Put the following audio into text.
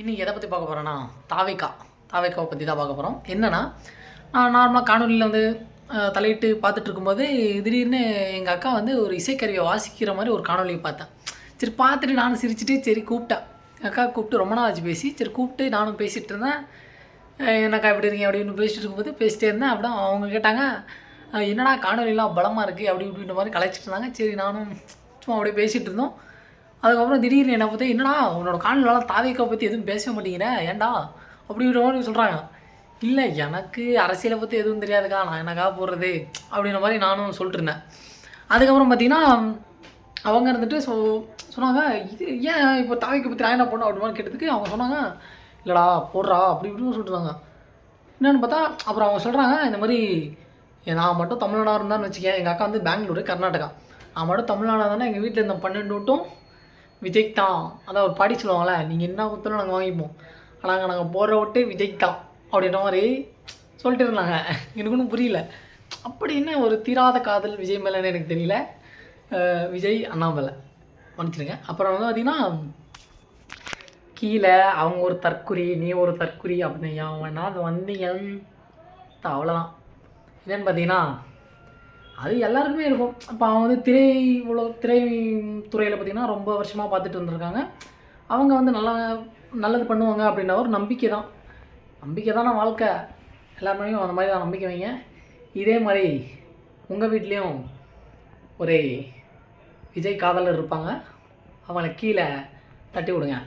இன்றைக்கி எதை பற்றி பார்க்க போகிறோன்னா தாவேக்காவை பற்றி தான் பார்க்க போகிறோம். என்னென்னா, நான் நார்மலாக காணொலியில் வந்து தலையிட்டு பார்த்துட்டு இருக்கும்போது திடீர்னு எங்கள் அக்கா வந்து ஒரு இசைக்கருவியை வாசிக்கிற மாதிரி ஒரு காணொலியை பார்த்தேன். சரி பார்த்துட்டு நானும் சிரிச்சுட்டு சரி கூப்பிட்டேன். அக்கா கூப்பிட்டு ரொம்ப நாள் ஆச்சு பேசி, சரி கூப்பிட்டு நானும் பேசிகிட்டு இருந்தேன். என்னக்கா எப்படி இருக்கீங்க அப்படின்னு பேசிகிட்டு இருக்கும்போது பேசிகிட்டே இருந்தேன். அப்படின்னா அவங்க கேட்டாங்க, என்னடா காணொலிலாம் பலமாக இருக்குது அப்படி இப்படின்ற மாதிரி கலாய்ச்சிட்டு இருந்தாங்க. சரி நானும் சும்மா அப்படியே பேசிகிட்டு இருந்தோம். அதுக்கப்புறம் திடீர்னு என்ன பார்த்தா, என்னடா உன்னோட காணொலிலாம் தாவேக்காவை பற்றி எதுவும் பேச மாட்டேங்கிற ஏன்டா அப்படின்ற மாதிரி சொல்கிறாங்க. இல்லை எனக்கு அரசியலை பற்றி எதுவும் தெரியாதுக்கா, நான் என்னக்கா போடுறது அப்படின்ற மாதிரி நானும் சொல்லிட்டு இருந்தேன். அதுக்கப்புறம் பார்த்தீங்கன்னா அவங்க இருந்துட்டு சொன்னாங்க, இது ஏன் இப்போ தாவேக்கை பற்றி நான் என்ன பண்ணோம் அப்படி மாதிரி கேட்டதுக்கு அவங்க சொன்னாங்க, இல்லைடா போடுறா அப்படி இப்படின்னு சொல்லிட்டுருந்தாங்க. என்னென்னு பார்த்தா அப்புறம் அவங்க சொல்கிறாங்க, இந்த மாதிரி நான் மட்டும் தமிழ்நாடாக இருந்தான்னு வச்சுக்கேன். எங்கள் அக்கா வந்து பெங்களூரு கர்நாடகா, நான் மட்டும் தமிழ்நாடாக தானே எங்கள் வீட்டில் இந்த 12 ஓட்டும் விஜய் தான். அதான் ஒரு பாடி சொல்லுவாங்களே, நீங்கள் என்ன கொடுத்தாலும் நாங்கள் வாங்கிப்போம், ஆனால் நாங்கள் போடுற விட்டு விஜய் தான் அப்படின்ற மாதிரி சொல்லிட்டு இருந்தாங்க. எனக்கு ஒன்றும் புரியல. அப்படி என்ன ஒரு தீராத காதல் விஜய் மேலேன்னு எனக்கு தெரியல. விஜய் அண்ணாமலை மன்னிச்சிடுங்க. அப்புறம் வந்து பார்த்திங்கன்னா கீழே அவங்க ஒரு தற்குறி நீ ஒரு தற்குறி அப்படின்னு அவனா அது வந்தீங்க அவ்வளோதான். என்னென்னு பார்த்தீங்கன்னா அது எல்லாருக்குமே இருக்கும். இப்போ அவங்க வந்து திரைத்துறையில் பார்த்திங்கன்னா ரொம்ப வருஷமாக பார்த்துட்டு வந்துருக்காங்க. அவங்க வந்து நல்லது பண்ணுவாங்க அப்படின்ற ஒரு நம்பிக்கை தானே வாழ்க்கை. எல்லாருமே அந்த மாதிரி தான் நம்பிக்கை வைங்க. இதே மாதிரி உங்கள் வீட்லேயும் ஒரு விஜய் காதலர் இருப்பாங்க, அவங்கள கீழே தட்டி விடுங்க.